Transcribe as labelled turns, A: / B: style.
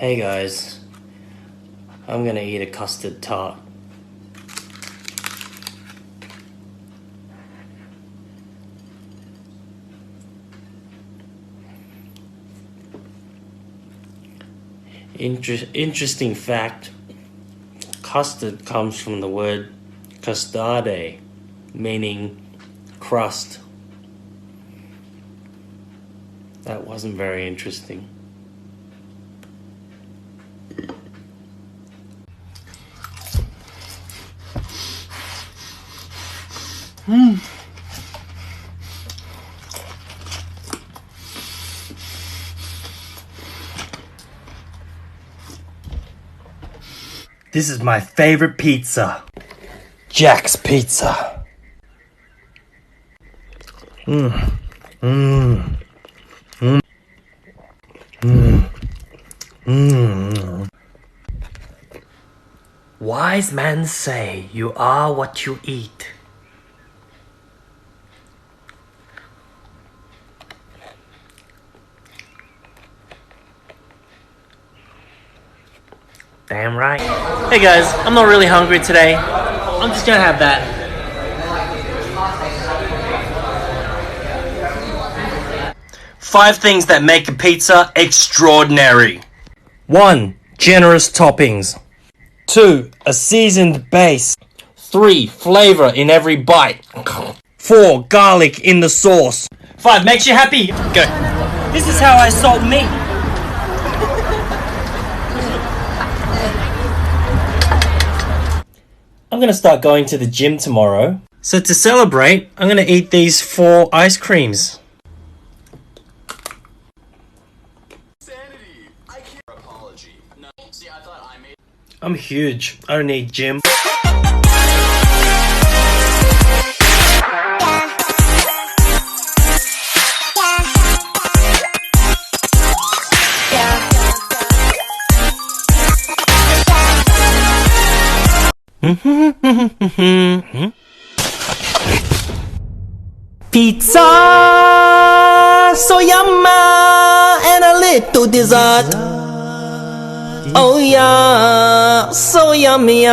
A: Hey guys, I'm gonna eat a custard tart. Interesting fact, custard comes from the word custode, meaning crust. That wasn't very interesting. This is my favorite pizza. Jack's Pizza. Wise men say you are what you eat. Damn right. Hey guys, I'm not really hungry today. I'm just gonna have that. Five things that make a pizza extraordinary. 1. Generous toppings. 2. A seasoned base. 3. Flavor in every bite. 4. Garlic in the sauce. 5. Makes you happy. Go. This is how I salt meat. I'm gonna start going to the gym tomorrow. So to celebrate, I'm gonna eat these 4 ice creams. I'm huge. I don't need gym. Pizza, so yummy, and a little dessert. Oh yeah, so yummy.